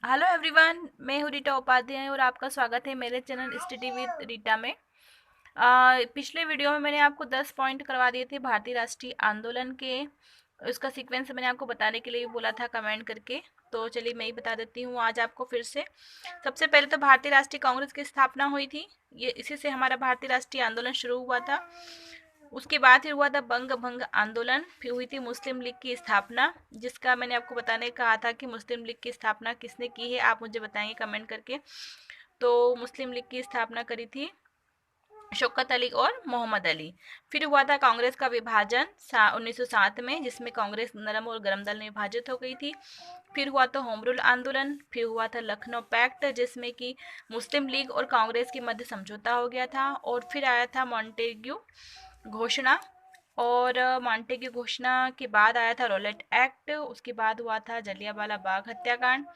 Hello everyone, मैं हूँ रीटा उपाध्याय और आपका स्वागत है मेरे चैनल स्टडी विद रीटा में। पिछले वीडियो में मैंने आपको 10 पॉइंट करवा दिए थे भारतीय राष्ट्रीय आंदोलन के। उसका सीक्वेंस मैंने आपको बताने के लिए भी बोला था कमेंट करके। तो चलिए मैं ही बता देती हूँ आज आपको फिर से। सबसे पहले तो भारतीय राष्ट्रीय कांग्रेस की स्थापना हुई थी। ये इसी से हमारा भारतीय राष्ट्रीय आंदोलन शुरू हुआ था। उसके बाद फिर हुआ था बंग भंग आंदोलन, फिर हुई थी मुस्लिम लीग की स्थापना, जिसका मैंने आपको बताने कहा था कि मुस्लिम लीग की स्थापना किसने की है, आप मुझे बताएंगे कमेंट करके। तो मुस्लिम लीग की स्थापना करी थी शौकत अली और मोहम्मद अली। फिर हुआ था कांग्रेस का विभाजन 1907 में, जिसमें कांग्रेस नरम और गरम दल में विभाजित हो गई थी। फिर हुआ था होम रूल आंदोलन, फिर हुआ था लखनऊ पैक्ट, जिसमें कि मुस्लिम लीग और कांग्रेस के मध्य समझौता हो गया था। और फिर आया था मॉन्टेग्यू घोषणा। और मॉन्टेग्यू घोषणा के बाद आया था रॉलेट एक्ट। उसके बाद हुआ था जलियांवाला बाग हत्याकांड।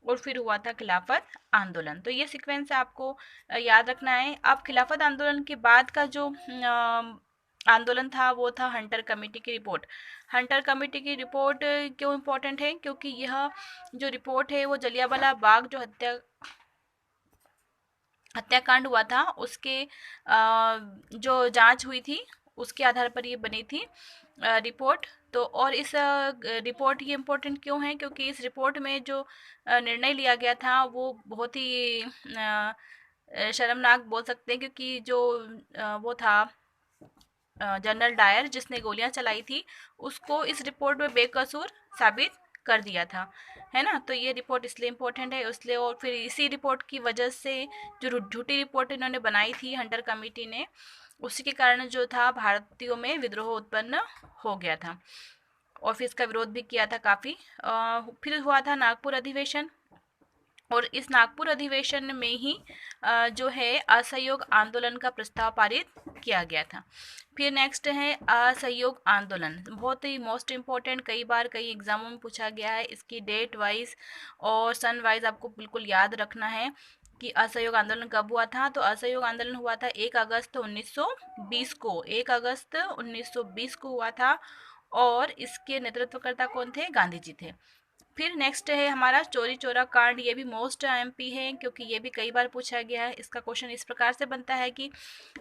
और फिर हुआ था खिलाफत आंदोलन। तो ये सीक्वेंस आपको याद रखना है। अब खिलाफत आंदोलन के बाद का जो आंदोलन था वो था हंटर कमेटी की रिपोर्ट। हंटर कमेटी की रिपोर्ट क्यों इम्पोर्टेंट है? क्योंकि यह जो रिपोर्ट है वो जलियांवाला बाग जो हत्याकांड हुआ था उसके जो जांच हुई थी उसके आधार पर ये बनी थी रिपोर्ट। तो और इस रिपोर्ट ये इम्पोर्टेंट क्यों है? क्योंकि इस रिपोर्ट में जो निर्णय लिया गया था वो बहुत ही शर्मनाक बोल सकते हैं। क्योंकि जो वो था जनरल डायर जिसने गोलियां चलाई थी, उसको इस रिपोर्ट में बेकसूर साबित कर दिया था, है ना। तो ये रिपोर्ट इसलिए इम्पोर्टेंट है इसलिए। और फिर इसी रिपोर्ट की वजह से जो झूठी रिपोर्ट इन्होंने बनाई थी हंटर कमेटी ने, उसी के कारण जो था भारतीयों में विद्रोह उत्पन्न हो गया था। और फिर इसका विरोध भी किया था काफ़ी। फिर हुआ था नागपुर अधिवेशन। और इस नागपुर अधिवेशन में ही जो है असहयोग आंदोलन का प्रस्ताव पारित किया गया था। फिर नेक्स्ट है असहयोग आंदोलन, बहुत ही मोस्ट इम्पोर्टेंट, कई बार कई एग्जामों में पूछा गया है। इसकी डेट वाइज और सन वाइज आपको बिल्कुल याद रखना है कि असहयोग आंदोलन कब हुआ था। तो असहयोग आंदोलन हुआ था 1 अगस्त 1920 को। 1 अगस्त 1920 को हुआ था। और इसके नेतृत्वकर्ता कौन थे? गांधी जी थे। फिर नेक्स्ट है हमारा चोरी चोरा कांड। ये भी मोस्ट आईएमपी है क्योंकि ये भी कई बार पूछा गया है। इसका क्वेश्चन इस प्रकार से बनता है कि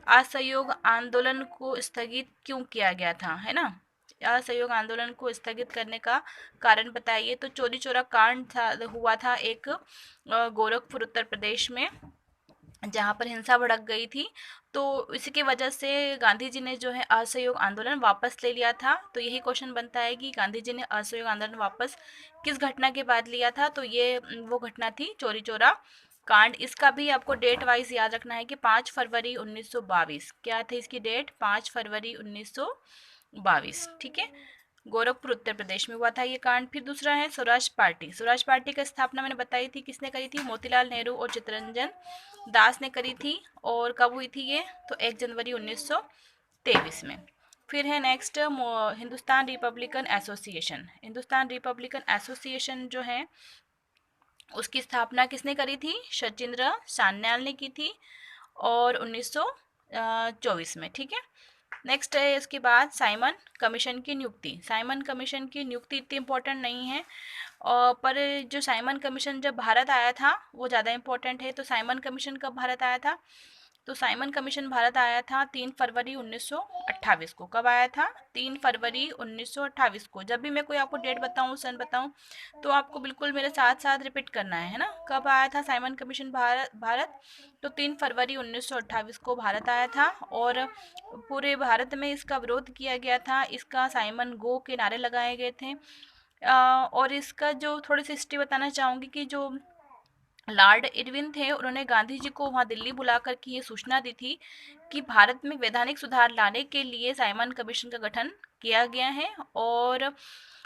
असहयोग आंदोलन को स्थगित क्यों किया गया था, है ना। असहयोग आंदोलन को स्थगित करने का कारण बताइए। तो चोरी चोरा कांड था, हुआ था एक गोरखपुर उत्तर प्रदेश में, जहाँ पर हिंसा भड़क गई थी। तो इसी की वजह से गांधी जी ने जो है असहयोग आंदोलन वापस ले लिया था। तो यही क्वेश्चन बनता है कि गांधी जी ने असहयोग आंदोलन वापस किस घटना के बाद लिया था। तो ये वो घटना थी चोरी चोरा कांड। इसका भी आपको डेट वाइज याद रखना है कि 5 फरवरी 1922। क्या थी इसकी डेट? 5 फरवरी 1922, ठीक है। गोरखपुर उत्तर प्रदेश में हुआ था ये कांड। फिर दूसरा है स्वराज पार्टी। स्वराज पार्टी की स्थापना मैंने बताई थी किसने करी थी? मोतीलाल नेहरू और चित्तरंजन दास ने करी थी। और कब हुई थी ये? तो 1 जनवरी 1923 में। फिर है next Hindustan Republican association. Hindustan Republican association जो है उसकी स्थापना किसने करी थी? सचिंद्र सान्याल ने की थी। और 1924 में, ठीक है। नेक्स्ट है इसके बाद साइमन कमीशन की नियुक्ति। साइमन कमीशन की नियुक्ति इतनी इम्पोर्टेंट नहीं है, पर जो साइमन कमीशन जब भारत आया था वो ज़्यादा इम्पोर्टेंट है। तो साइमन कमीशन कब भारत आया था? तो साइमन कमीशन भारत आया था 3 फरवरी 1928 को। कब आया था? 3 फरवरी 1928 को। जब भी मैं कोई आपको डेट बताऊं, सन बताऊं, तो आपको बिल्कुल मेरे साथ साथ रिपीट करना है ना। कब आया था साइमन कमीशन भारत? तो 3 फरवरी 1928 को भारत आया था। और पूरे भारत में इसका विरोध किया गया था। इसका साइमन गो के नारे लगाए गए थे। और इसका जो थोड़ी सी हिस्ट्री बताना चाहूँगी कि जो लॉर्ड इरविन थे, उन्होंने गांधी जी को वहाँ दिल्ली बुलाकर के ये सूचना दी थी कि भारत में वैधानिक सुधार लाने के लिए साइमन कमीशन का गठन किया गया है। और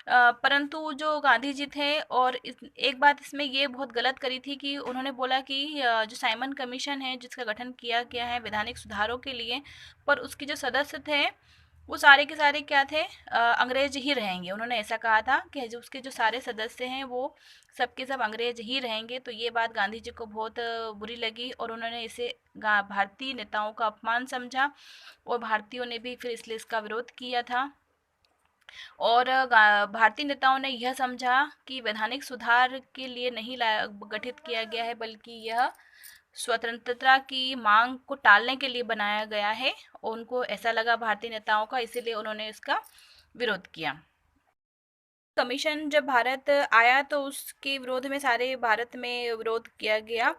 परंतु जो गांधी जी थे, और एक बात इसमें ये बहुत गलत करी थी कि उन्होंने बोला कि जो साइमन कमीशन है जिसका गठन किया गया है वैधानिक सुधारों के लिए, पर उसके जो सदस्य थे वो सारे के सारे क्या थे? अंग्रेज ही रहेंगे। उन्होंने ऐसा कहा था कि जो उसके जो सारे सदस्य हैं वो सबके सब अंग्रेज ही रहेंगे। तो ये बात गांधी जी को बहुत बुरी लगी और उन्होंने इसे भारतीय नेताओं का अपमान समझा। और भारतीयों ने भी फिर इसलिए इसका विरोध किया था। और भारतीय नेताओं ने यह समझा कि वैधानिक सुधार के लिए नहीं गठित किया गया है, बल्कि यह स्वतंत्रता की मांग को टालने के लिए बनाया गया है। उनको ऐसा लगा भारतीय नेताओं का, इसीलिए उन्होंने इसका विरोध किया। कमीशन जब भारत आया तो उसके विरोध में सारे भारत में विरोध किया गया,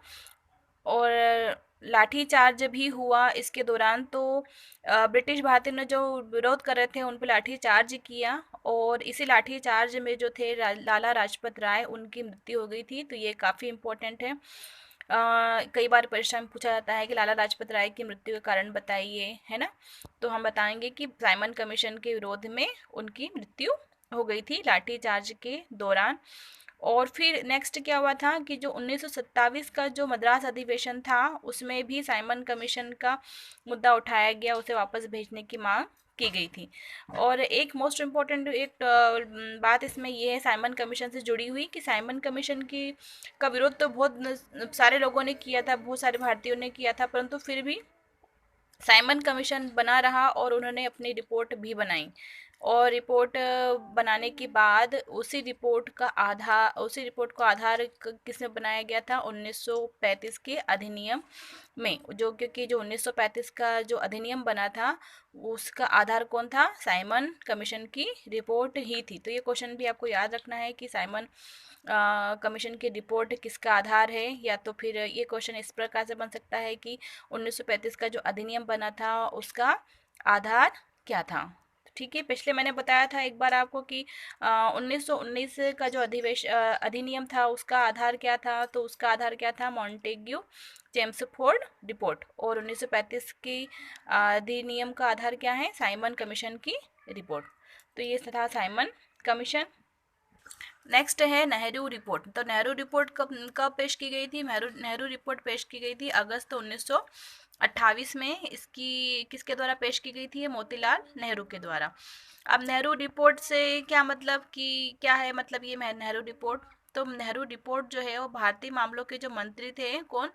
और लाठीचार्ज भी हुआ इसके दौरान। तो ब्रिटिश भारतीय ने जो विरोध कर रहे थे उन पर लाठीचार्ज किया, और इसी लाठीचार्ज में जो थे लाला लाजपत राय, उनकी मृत्यु हो गई थी। तो ये काफ़ी इम्पोर्टेंट है। कई बार परीक्षा में पूछा जाता है कि लाला लाजपत राय की मृत्यु का कारण बताइए, है ना। तो हम बताएंगे कि साइमन कमीशन के विरोध में उनकी मृत्यु हो गई थी लाठीचार्ज के दौरान। और फिर नेक्स्ट क्या हुआ था कि जो 1927 का जो मद्रास अधिवेशन था, उसमें भी साइमन कमीशन का मुद्दा उठाया गया, उसे वापस भेजने की मांग की गई थी। और एक मोस्ट इम्पॉर्टेंट एक बात इसमें ये है साइमन कमीशन से जुड़ी हुई, कि साइमन कमीशन की का विरोध तो बहुत सारे लोगों ने किया था, बहुत सारे भारतीयों ने किया था, परंतु फिर भी साइमन कमीशन बना रहा और उन्होंने अपनी रिपोर्ट भी बनाई। और रिपोर्ट बनाने के बाद उसी रिपोर्ट को आधार किसने बनाया गया था, 1935 के अधिनियम में। जो क्योंकि जो 1935 का जो अधिनियम बना था, उसका आधार कौन था, साइमन कमीशन की रिपोर्ट ही थी। तो ये क्वेश्चन भी आपको याद रखना है कि साइमन कमीशन की रिपोर्ट किसका आधार है। या तो फिर ये क्वेश्चन इस प्रकार से बन सकता है कि 1935 का जो अधिनियम बना था उसका आधार क्या था। ठीक है, पिछले मैंने बताया था एक बार आपको कि 1919 का जो अधिनियम था उसका आधार क्या था। तो उसका आधार क्या था, मॉन्टेग्यू चेम्सफोर्ड रिपोर्ट। और 1935 की अधिनियम का आधार क्या है, साइमन कमीशन की रिपोर्ट। तो ये था साइमन कमीशन। नेक्स्ट है नेहरू रिपोर्ट। तो नेहरू रिपोर्ट कब कब पेश की गई थी, नेहरू रिपोर्ट पेश की गई थी अगस्त 1928 में। इसकी किसके द्वारा पेश की गई थी, मोतीलाल नेहरू के द्वारा। अब नेहरू रिपोर्ट से क्या मतलब कि क्या है, मतलब ये नेहरू रिपोर्ट, तो नेहरू रिपोर्ट जो है वो भारतीय मामलों के जो मंत्री थे, कौन,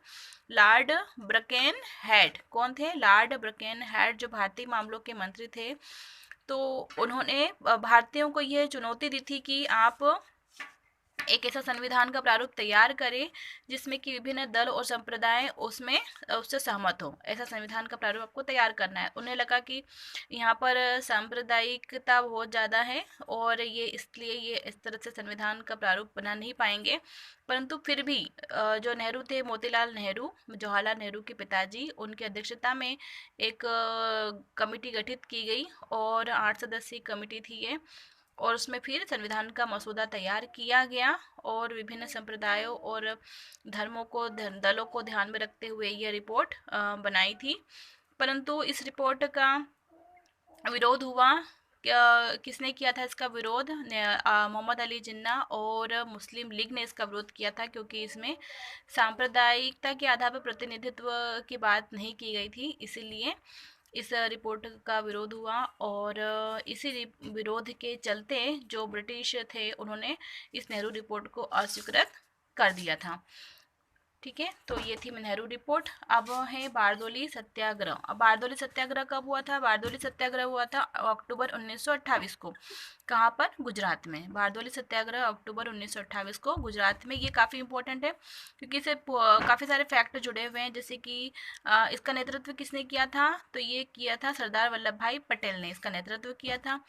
लॉर्ड ब्रकेन हेड। कौन थे, लॉर्ड ब्रकेन हेड, जो भारतीय मामलों के मंत्री थे। तो उन्होंने भारतीयों को यह चुनौती दी थी कि आप एक ऐसा संविधान का प्रारूप तैयार करें जिसमें कि विभिन्न दल और संप्रदाय उसमें उससे सहमत हो। ऐसा संविधान का प्रारूप आपको तैयार करना है। उन्हें लगा कि यहाँ पर सांप्रदायिकता बहुत ज़्यादा है, और ये इसलिए ये इस तरह से संविधान का प्रारूप बना नहीं पाएंगे। परंतु फिर भी जो नेहरू थे, मोतीलाल नेहरू, जवाहरलाल नेहरू के पिताजी, उनकी अध्यक्षता में एक कमेटी गठित की गई, और 8 सदस्यीय कमेटी थी ये। और उसमें फिर संविधान का मसौदा तैयार किया गया, और विभिन्न संप्रदायों और धर्मों को दलों को ध्यान में रखते हुए यह रिपोर्ट बनाई थी। परंतु इस रिपोर्ट का विरोध हुआ। किसने किया था इसका विरोध, मोहम्मद अली जिन्ना और मुस्लिम लीग ने इसका विरोध किया था, क्योंकि इसमें सांप्रदायिकता के आधार पर प्रतिनिधित्व की बात नहीं की गई थी। इसीलिए इस रिपोर्ट का विरोध हुआ, और इसी विरोध के चलते जो ब्रिटिश थे उन्होंने इस नेहरू रिपोर्ट को अस्वीकृत कर दिया था। ठीक है, तो ये थी नेहरू रिपोर्ट। अब है बारदोली सत्याग्रह। अब बारदोली सत्याग्रह कब हुआ था, बारदोली सत्याग्रह हुआ था अक्टूबर 1928 को। कहाँ पर, गुजरात में। बारदोली सत्याग्रह अक्टूबर 1928 को गुजरात में। ये काफ़ी इंपॉर्टेंट है क्योंकि इससे काफ़ी सारे फैक्ट जुड़े हुए हैं। जैसे कि इसका नेतृत्व किसने किया था, तो ये किया था सरदार वल्लभ भाई पटेल ने इसका नेतृत्व किया था।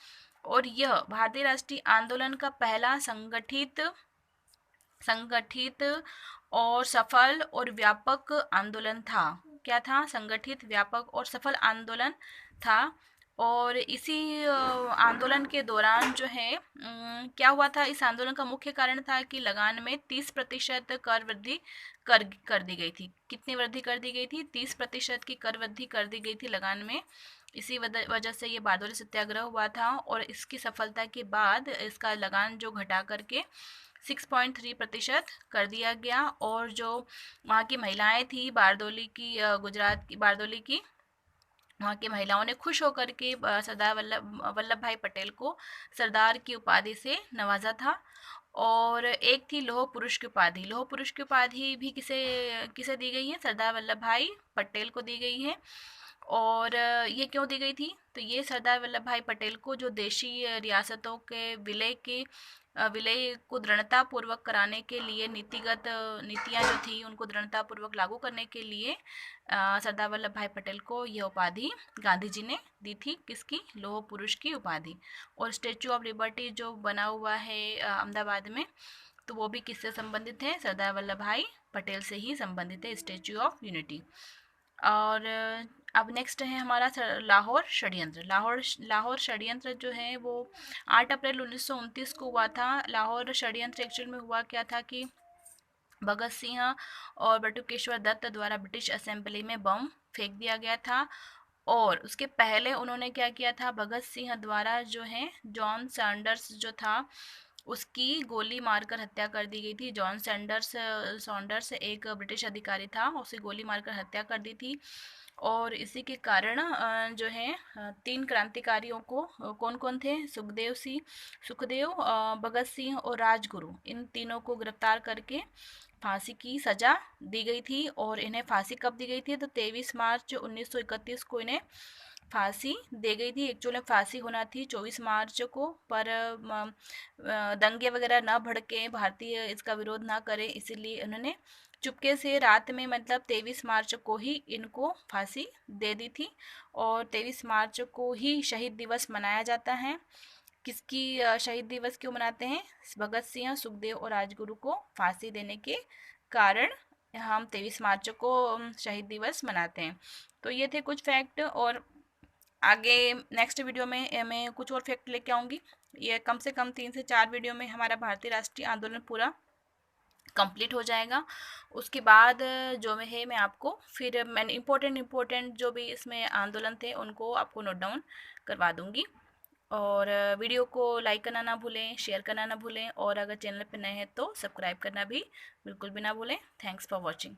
और यह भारतीय राष्ट्रीय आंदोलन का पहला संगठित और सफल और व्यापक आंदोलन था। क्या था, संगठित, व्यापक और सफल आंदोलन था। और इसी आंदोलन के दौरान जो है क्या हुआ था, इस आंदोलन का मुख्य कारण था कि लगान में 30% कर वृद्धि कर दी गई थी। कितनी वृद्धि कर दी गई थी, 30% की कर वृद्धि कर दी गई थी लगान में। इसी वजह से ये बारदोली सत्याग्रह हुआ था, और इसकी सफलता के बाद इसका लगान जो घटा करके 6.3% कर दिया गया। और जो वहाँ की महिलाएं थी बारदोली की, गुजरात की बारदोली की, वहाँ की महिलाओं ने खुश होकर के सरदार वल्लभ भाई पटेल को सरदार की उपाधि से नवाजा था। और एक थी लौह पुरुष की उपाधि। लौह पुरुष की उपाधि भी किसे किसे दी गई है, सरदार वल्लभ भाई पटेल को दी गई है। और ये क्यों दी गई थी? तो ये सरदार वल्लभ भाई पटेल को जो देशी रियासतों के विलय को दृढ़तापूर्वक कराने के लिए नीतियाँ जो थी उनको दृढ़तापूर्वक लागू करने के लिए सरदार वल्लभ भाई पटेल को यह उपाधि गांधी जी ने दी थी। किसकी? लौह पुरुष की उपाधि। और स्टेचू ऑफ लिबर्टी जो बना हुआ है अहमदाबाद में, तो वो भी किससे संबंधित है? सरदार वल्लभ भाई पटेल से ही संबंधित है, स्टेचू ऑफ यूनिटी। और अब नेक्स्ट है हमारा लाहौर षड्यंत्र। लाहौर षड्यंत्र जो है वो 8 अप्रैल 1929 को हुआ था। लाहौर षड्यंत्र एक्चुअल में हुआ क्या था कि भगत सिंह और बटुकेश्वर दत्त द्वारा ब्रिटिश असेंबली में बम फेंक दिया गया था। और उसके पहले उन्होंने क्या किया था? भगत सिंह द्वारा जो है जॉन सैंडर्स जो था उसकी गोली मारकर हत्या कर दी गई थी। जॉन सैंडर्स एक ब्रिटिश अधिकारी था, उसे गोली मारकर हत्या कर दी थी। और इसी के कारण जो है 3 क्रांतिकारियों को, कौन कौन थे? सुखदेव, भगत सिंह और राजगुरु, इन तीनों को गिरफ्तार करके फांसी की सजा दी गई थी। और इन्हें फांसी कब दी गई थी? तो 23 मार्च 1931 को इन्हें फांसी दे गई थी। एक्चुअली फांसी होना थी 24 मार्च को, पर दंगे वगैरह ना भड़के, भारतीय इसका विरोध ना करें, इसीलिए उन्होंने चुपके से रात में, मतलब 23 मार्च को ही इनको फांसी दे दी थी। और 23 मार्च को ही शहीद दिवस मनाया जाता है। किसकी शहीद दिवस क्यों मनाते हैं? भगत सिंह, सुखदेव और राजगुरु को फांसी देने के कारण हम 23 मार्च को शहीद दिवस मनाते हैं। तो ये थे कुछ फैक्ट। और आगे नेक्स्ट वीडियो में मैं कुछ और फैक्ट लेके आऊँगी। ये कम से कम 3 से 4 वीडियो में हमारा भारतीय राष्ट्रीय आंदोलन पूरा कंप्लीट हो जाएगा। उसके बाद जो है मैं आपको फिर मैंने इम्पोर्टेंट जो भी इसमें आंदोलन थे उनको आपको नोट डाउन करवा दूँगी। और वीडियो को लाइक करना ना भूलें, शेयर करना ना भूलें, और अगर चैनल पर नए हैं तो सब्सक्राइब करना भी बिल्कुल भी ना भूलें। Thanks for watching.